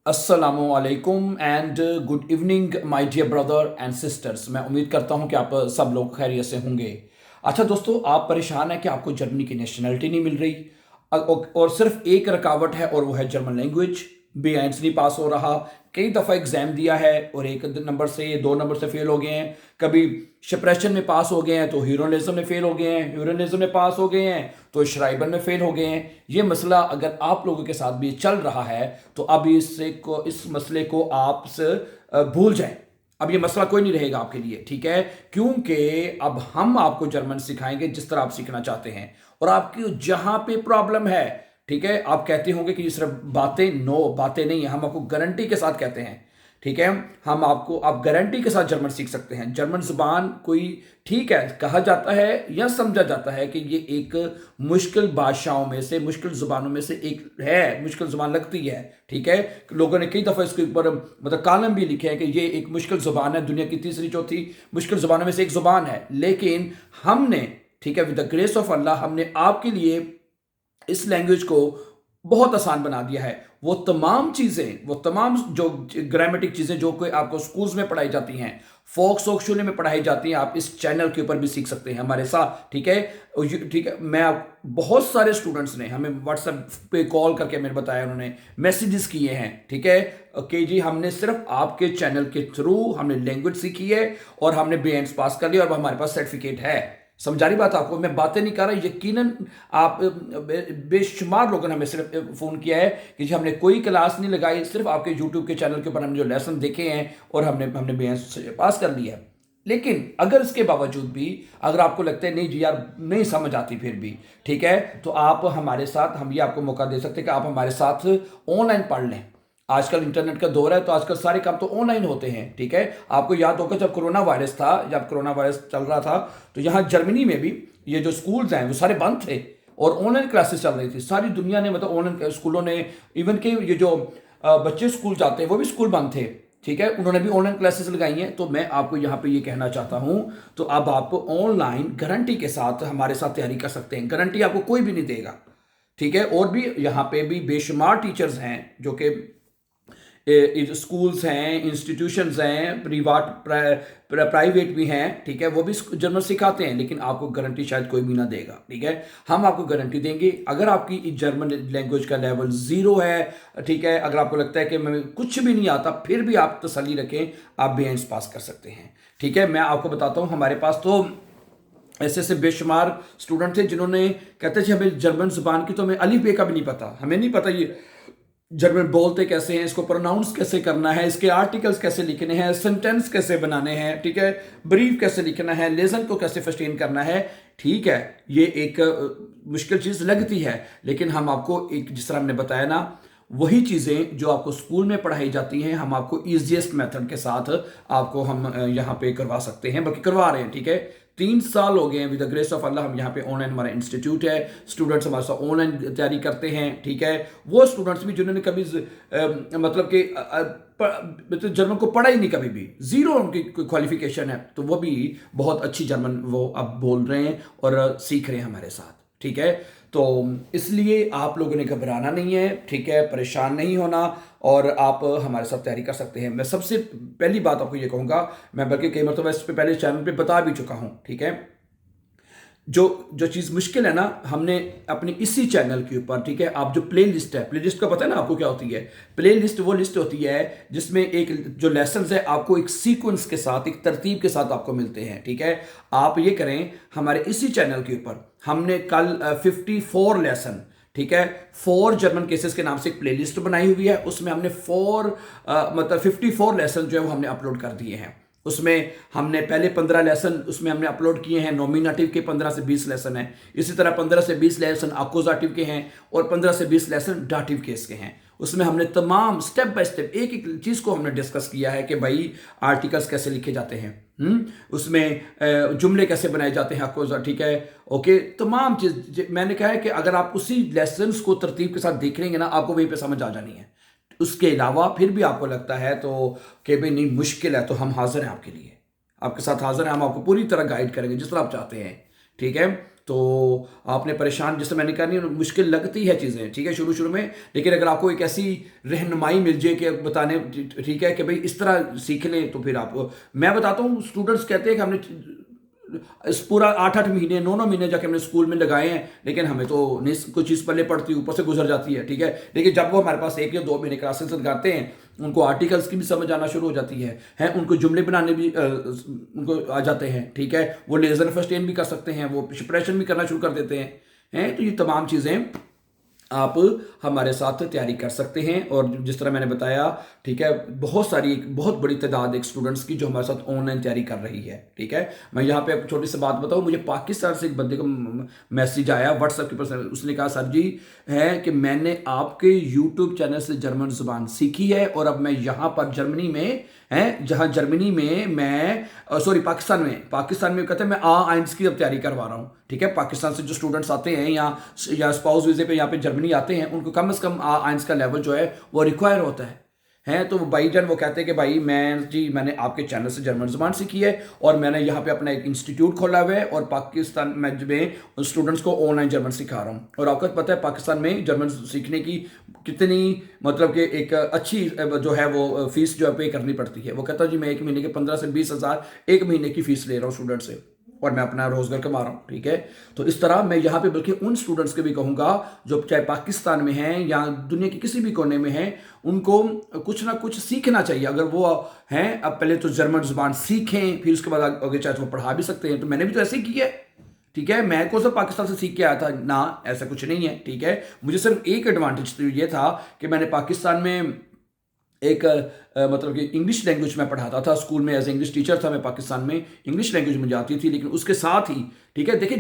अस्सलामुअलैकुम and good evening my dear brother and sisters. मैं उम्मीद करता हूं कि आप सब लोग खैरियत से होंगे। अच्छा दोस्तों, आप परेशान हैं कि आपको जर्मनी की नेशनलिटी नहीं मिल रही और सिर्फ एक रुकावट है और वो है जर्मन लैंग्वेज। B1 नहीं पास हो रहा। कई दफ़ा एग्ज़ाम दिया है और एक नंबर से 2 नंबर से फेल हो गए हैं। कभी शप्रेशन में पास हो गए हैं तो ह्यूरनिज्म में फेल हो गए हैं, ह्यूरनिज्म में पास हो गए हैं तो श्राइबर में फेल हो गए हैं। ये मसला अगर आप लोगों के साथ भी चल रहा है तो अब इस मसले को आप भूल जाएं। अब ये मसला कोई नहीं रहेगा आपके लिए, ठीक है? क्योंकि अब हम आपको जर्मन सिखाएंगे जिस तरह आप सीखना चाहते हैं। और आपकी जहां पे प्रॉब्लम है, ठीक है, आप कहते होंगे कि ये सिर्फ बातें, नो बातें नहीं है, हम आपको गारंटी के साथ कहते हैं, ठीक है? हम आपको आप गारंटी के साथ जर्मन सीख सकते हैं। जर्मन जुबान कोई, ठीक है, कहा जाता है या समझा जाता है कि ये एक मुश्किल भाषाओं में से, मुश्किल जुबानों में से एक है, मुश्किल जुबान लगती है, ठीक है? लोगों ने कई दफ़ा इसके ऊपर मतलब कॉलम भी लिखे हैं कि ये एक मुश्किल जुबान है, दुनिया की तीसरी चौथी मुश्किल जुबानों में से एक जुबान है। लेकिन हमने, ठीक है, विद द ग्रेस ऑफ अल्लाह, हमने आपके लिए इस लैंग्वेज को बहुत आसान बना दिया है। वो तमाम चीज़ें, वो तमाम जो ग्रामेटिक चीज़ें जो कोई आपको स्कूल्स में पढ़ाई जाती हैं, फोक सोक्शुले में पढ़ाई जाती हैं, आप इस चैनल के ऊपर भी सीख सकते हैं हमारे साथ, ठीक है? ठीक है, बहुत सारे स्टूडेंट्स ने हमें व्हाट्सएप पे कॉल करके मैंने बताया, उन्होंने मैसेजेस किए हैं, ठीक है, कि जी हमने सिर्फ आपके चैनल के थ्रू हमने लैंग्वेज सीखी है और हमने B1 पास कर लिया और हमारे पास सर्टिफिकेट है। समझा रही बात आपको? मैं बातें नहीं कर रहा, यकीनन आप बेशुमार लोगों ने हमें सिर्फ फ़ोन किया है कि जी हमने कोई क्लास नहीं लगाई, सिर्फ आपके यूट्यूब के चैनल के ऊपर हमने जो लेसन देखे हैं और हमने B1 पास कर लिया है। लेकिन अगर इसके बावजूद भी अगर आपको लगता है नहीं जी यार नहीं समझ आती फिर भी, ठीक है, तो आप हमारे साथ, हम ये आपको मौका दे सकते हैं कि आप हमारे साथ ऑनलाइन पढ़ लें। आजकल इंटरनेट का दौर है तो आजकल सारे काम तो ऑनलाइन होते हैं, ठीक है? आपको याद होगा जब कोरोना वायरस था, जब कोरोना वायरस चल रहा था तो यहाँ जर्मनी में भी ये जो स्कूल्स हैं वो सारे बंद थे और ऑनलाइन क्लासेस चल रही थी। सारी दुनिया ने, मतलब ऑनलाइन स्कूलों ने, इवन के ये जो बच्चे स्कूल जाते हैं वो भी स्कूल बंद थे, ठीक है, उन्होंने भी ऑनलाइन क्लासेस लगाई हैं। तो मैं आपको यहाँ पे ये कहना चाहता हूँ, तो अब आप ऑनलाइन गारंटी के साथ हमारे साथ तैयारी कर सकते हैं। गारंटी आपको कोई भी नहीं देगा, ठीक है? और भी यहाँ पे भी बेशुमार टीचर्स हैं जो कि स्कूल्स हैं, इंस्टीट्यूशंस हैं, प्राइवेट भी हैं, ठीक है, वो भी जर्मन सिखाते हैं, लेकिन आपको गारंटी शायद कोई भी ना देगा, ठीक है? हम आपको गारंटी देंगे। अगर आपकी जर्मन लैंग्वेज का लेवल 0 है, ठीक है, अगर आपको लगता है कि मैं कुछ भी नहीं आता, फिर भी आप तसल्ली रखें, आप B1 पास कर सकते हैं, ठीक है? मैं आपको बताता हूँ, हमारे पास तो ऐसे ऐसे बेशुमार स्टूडेंट थे जिन्होंने कहते थे हमें जर्मन जुबान की तो हमें अलिफ बे का भी नहीं पता, हमें नहीं पता ये जर्मन बोलते कैसे हैं, इसको प्रोनाउंस कैसे करना है, इसके आर्टिकल्स कैसे लिखने हैं, सेंटेंस कैसे बनाने हैं, ठीक है, ब्रीफ कैसे लिखना है, लेसन को कैसे फस्टेन करना है, ठीक है? ये एक मुश्किल चीज़ लगती है, लेकिन हम आपको एक, जिस तरह हमने बताया ना, वही चीज़ें जो आपको स्कूल में पढ़ाई जाती हैं हम आपको ईजिएस्ट मेथड के साथ आपको हम यहाँ पे करवा सकते हैं, बल्कि करवा रहे हैं, ठीक है? 3 साल हो गए हैं विद द ग्रेस ऑफ अल्लाह, हम यहाँ पे ऑनलाइन, हमारा इंस्टीट्यूट है, स्टूडेंट्स हमारे साथ ऑनलाइन तैयारी करते हैं, ठीक है? वो स्टूडेंट्स भी जिन्होंने कभी मतलब कि मतलब जर्मन को पढ़ा ही नहीं कभी भी, 0 उनकी क्वालिफिकेशन है, तो वो भी बहुत अच्छी जर्मन वो अब बोल रहे हैं और सीख रहे हैं हमारे साथ, ठीक है? तो इसलिए आप लोगों ने घबराना नहीं है, ठीक है, परेशान नहीं होना, और आप हमारे साथ तैयारी कर सकते हैं। मैं सबसे पहली बात आपको ये कहूँगा, मैं बल्कि कई मरतबा इस पे पहले चैनल पे बता भी चुका हूँ, ठीक है? जो जो चीज़ मुश्किल है ना, हमने अपने इसी चैनल के ऊपर, ठीक है, आप जो प्ले लिस्ट है, प्ले लिस्ट का पता है ना आपको क्या होती है? प्ले लिस्ट वो लिस्ट होती है जिसमें एक जो लेसन्स है आपको एक सीक्वेंस के साथ, एक तरतीब के साथ आपको मिलते हैं, ठीक है? आप ये करें, हमारे इसी चैनल के ऊपर हमने कल 54 लेसन, ठीक है, 4 जर्मन केसेस के नाम से एक प्लेलिस्ट बनाई हुई है, उसमें हमने 54 लेसन जो है वो हमने अपलोड कर दिए हैं। उसमें हमने पहले 15 लेसन उसमें हमने अपलोड किए हैं, नॉमिनेटिव के 15 से 20 लेसन हैं, इसी तरह 15 से 20 लेसन अकोजाटिव के हैं और 15 से 20 लेसन डाटिव केस के हैं। उसमें हमने तमाम स्टेप बाय स्टेप एक एक चीज़ को हमने डिस्कस किया है कि भाई आर्टिकल्स कैसे लिखे जाते हैं, उसमें जुमले कैसे बनाए जाते हैं अकोजा, ठीक है, ओके, तमाम चीज़ मैंने कहा है कि अगर आप उसी लेसन्स को तरतीब के साथ देख लेंगे ना, आपको वहीं पे समझ आ जानी है। उसके अलावा फिर भी आपको लगता है तो कि भाई नहीं मुश्किल है, तो हम हाजिर हैं आपके लिए, आपके साथ हाजिर हैं, हम आपको पूरी तरह गाइड करेंगे जिस तरह आप चाहते हैं, ठीक है? तो आपने परेशान, जैसे मैंने कहा, नहीं मुश्किल लगती है चीज़ें, ठीक है, शुरू शुरू में, लेकिन अगर आपको एक ऐसी रहनुमाई मिल जाए कि बताने, ठीक है, कि भाई इस तरह सीख लें, तो फिर आप, मैं बताता हूँ, स्टूडेंट्स कहते हैं कि हमने इस पूरा 8-8 महीने 9-9 महीने जाके हमने स्कूल में लगाए हैं, लेकिन हमें तो नहीं कुछ चीज़ पल्ले पड़ती, ऊपर से गुजर जाती है, ठीक है। लेकिन जब वो हमारे पास 1 या 2 महीने क्लासेस लगाते हैं, उनको आर्टिकल्स की भी समझ आना शुरू हो जाती है, उनको जुमले बनाने भी उनको आ जाते हैं, ठीक है, वो लेजर फर्स्ट भी कर सकते हैं, वो प्रिपरेशन भी करना शुरू कर देते हैं, तो ये तमाम चीज़ें आप हमारे साथ तैयारी कर सकते हैं। और जिस तरह मैंने बताया, ठीक है, बहुत सारी, एक बहुत बड़ी तादाद एक स्टूडेंट्स की जो हमारे साथ ऑनलाइन तैयारी कर रही है, ठीक है। मैं यहाँ पे एक छोटी सी बात बताऊँ, मुझे पाकिस्तान से एक बंदे को मैसेज आया व्हाट्सएप के पर, उसने कहा सर जी है कि मैंने आपके यूट्यूब चैनल से जर्मन ज़ुबान सीखी है, और अब मैं यहाँ पर जर्मनी में जहाँ जर्मनी में मैं सॉरी पाकिस्तान में कहते हैं मैं आइंस की अब तैयारी करवा रहा हूँ, ठीक है। पाकिस्तान से जो स्टूडेंट्स आते हैं या स्पाउस वीज़े पे यहाँ पे जर्मनी आते हैं, उनको कम से कम आइंस का लेवल जो है वो रिक्वायर होता है, तो भाईजान वो कहते हैं कि भाई मैंने आपके चैनल से जर्मन ज़ुबान सीखी है, और मैंने यहाँ पे अपना एक इंस्टीट्यूट खोला हुआ है, और पाकिस्तान में स्टूडेंट्स को ऑनलाइन जर्मन सिखा रहा हूँ। और आपको पता है पाकिस्तान में जर्मन सीखने की कितनी, मतलब कि एक अच्छी जो है वो फीस जो है पे करनी पड़ती है। वो कहता है जी मैं 1 महीने के 15 से 20 हज़ार 1 महीने की फ़ीस ले रहा हूँ स्टूडेंट से, और मैं अपना रोजगार कमा रहा हूँ, ठीक है। तो इस तरह मैं यहाँ पे बल्कि उन स्टूडेंट्स के भी कहूँगा जो चाहे पाकिस्तान में हैं या दुनिया के किसी भी कोने में हैं, उनको कुछ ना कुछ सीखना चाहिए। अगर वो हैं, अब पहले तो जर्मन ज़ुबान सीखें, फिर उसके बाद आगे चाहे तो वो पढ़ा भी सकते हैं। तो मैंने भी तो ऐसे ही किया है, ठीक है। मैं कौन सा पाकिस्तान से सीख के आया था ना, ऐसा कुछ नहीं है, ठीक है। मुझे सिर्फ एक एडवांटेज तो ये था कि मैंने पाकिस्तान में एक मतलब कि इंग्लिश लैंग्वेज में पढ़ाता था स्कूल में, एज इंग्लिश टीचर था मैं पाकिस्तान में, इंग्लिश लैंग्वेज मुझे आती थी। लेकिन उसके साथ ही, ठीक है, देखिए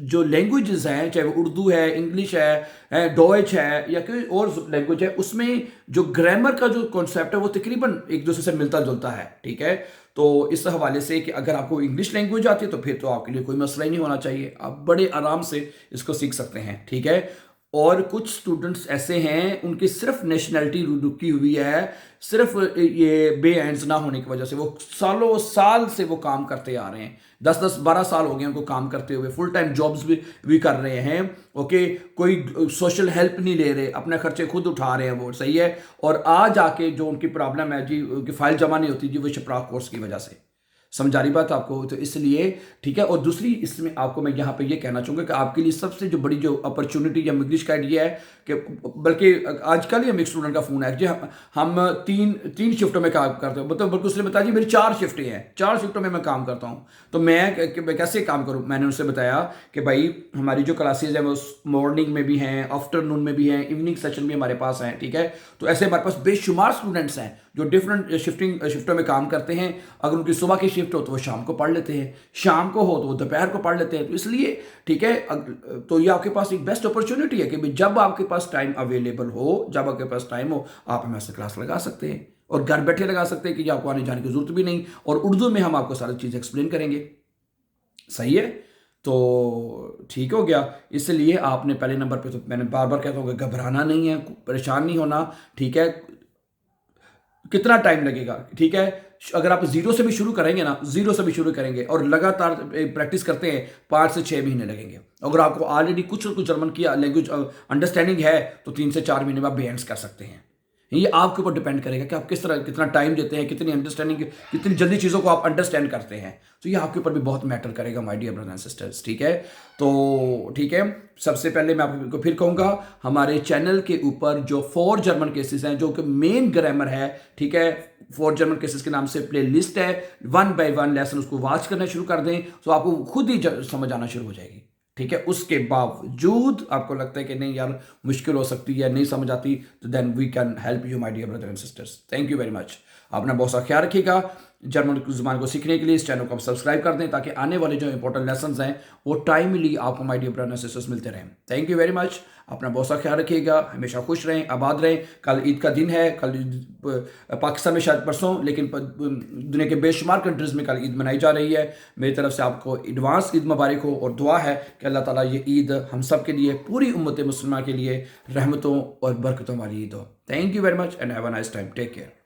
जो लैंग्वेजेस हैं, चाहे वो उर्दू है, इंग्लिश है, डॉइच है, या कोई और लैंग्वेज है, उसमें जो ग्रामर का जो कॉन्सेप्ट है वो तकरीबन एक दूसरे से मिलता जुलता है, ठीक है। तो इस हवाले से कि अगर आपको इंग्लिश लैंग्वेज आती है तो फिर तो आपके लिए कोई मसला ही नहीं होना चाहिए, आप बड़े आराम से इसको सीख सकते हैं, ठीक है। और कुछ स्टूडेंट्स ऐसे हैं उनकी सिर्फ नेशनैलिटी रुकी हुई है, सिर्फ ये बे एंड्स ना होने की वजह से, वो सालों साल से वो काम करते आ रहे हैं, 10-12 साल हो गए उनको काम करते हुए, फुल टाइम जॉब्स भी कर रहे हैं, ओके, कोई सोशल हेल्प नहीं ले रहे, अपने खर्चे खुद उठा रहे हैं, वो सही है। और आज आके जो उनकी प्रॉब्लम है जी, उनकी फाइल जमा नहीं होती जी, वो शिप्रा कोर्स की वजह से, समझा रही बात आपको, तो इसलिए ठीक है। और दूसरी इसमें आपको मैं यहाँ पे ये कहना चाहूँगा कि आपके लिए सबसे जो बड़ी जो अपॉर्चुनिटी या इंग्लिश का ये है कि बल्कि आजकल ही हम एक स्टूडेंट का फ़ोन है जी, हम तीन शिफ्टों में काम करते हैं, मतलब बल्कि उसने बताया जी मेरी 4 शिफ्टें हैं, 4 शिफ्टों में मैं काम करता हूँ। तो मैं कैसे काम करूँ, मैंने उनसे बताया कि भाई हमारी जो क्लासेज हैं वो मॉर्निंग में भी हैं, आफ्टरनून में भी हैं, इवनिंग सेशन भी हमारे पास हैं, ठीक है। तो ऐसे हमारे पास बेशुमार स्टूडेंट्स हैं जो डिफरेंट शिफ्टों में काम करते हैं। अगर उनकी सुबह की शिफ्ट हो तो वो शाम को पढ़ लेते हैं, शाम को हो तो वो दोपहर को पढ़ लेते हैं। तो इसलिए ठीक है, तो ये आपके पास एक बेस्ट अपॉर्चुनिटी है कि भाई जब आपके पास टाइम अवेलेबल हो, जब आपके पास टाइम हो, आप हमारे से क्लास लगा सकते हैं, और घर बैठे लगा सकते हैं कि आपको आने जाने की जरूरत भी नहीं, और उर्दू में हम आपको सारी चीज़ एक्सप्लेन करेंगे, सही है। तो ठीक हो गया। इसलिए आपने पहले नंबर पे, तो मैंने बार बार कहता हूँ कि घबराना नहीं है, परेशान नहीं होना, ठीक है। कितना टाइम लगेगा, ठीक है, अगर आप जीरो से भी शुरू करेंगे ना, जीरो से भी शुरू करेंगे और लगातार प्रैक्टिस करते हैं, 5 से 6 महीने लगेंगे। अगर आपको ऑलरेडी कुछ जर्मन की लैंग्वेज अंडरस्टैंडिंग है तो 3 से 4 महीने में आप बेहेंस कर सकते हैं। ये आपके ऊपर डिपेंड करेगा कि आप किस तरह कितना टाइम देते हैं, कितनी अंडरस्टैंडिंग, कितनी जल्दी चीज़ों को आप अंडरस्टैंड करते हैं। तो ये आपके ऊपर भी बहुत मैटर करेगा my dear brothers and sisters, ठीक है। तो ठीक है, सबसे पहले मैं आपको फिर कहूँगा हमारे चैनल के ऊपर जो 4 जर्मन केसेस हैं, जो कि मेन ग्रामर है, ठीक है, 4 जर्मन केसेस के नाम से प्ले लिस्ट है, 1 बाय 1 लेसन उसको वॉच करना शुरू कर दें तो आपको खुद ही समझ आना शुरू हो जाएगी, ठीक है। उसके बावजूद आपको लगता है कि नहीं यार मुश्किल हो सकती है, नहीं समझ आती, तो then we can help you my dear brother and sisters. Thank you very much. अपना बहुत सा ख्याल रखिएगा। जर्मन ज़ुबान को सीखने के लिए इस चैनल को आप सब्सक्राइब कर दें ताकि आने वाले जो इंपॉर्टेंट लेसन्स हैं वो टाइमली आपको my dear brother and sisters मिलते रहें। Thank you very much. अपना बहुत सा ख्याल रखिएगा, हमेशा खुश रहें, आबाद रहें। कल ईद का दिन है, कल पाकिस्तान में शायद परसों, लेकिन दुनिया के बेशुमार कंट्रीज़ में कल ईद मनाई जा रही है। मेरी तरफ से आपको एडवांस ईद मुबारक हो, और दुआ है कि अल्लाह ताला ये ईद हम सब के लिए, पूरी उम्मत मुसलमान के लिए रहमतों और बरकतों वाली ईद हो। Thank you very much and have a nice time. Take care.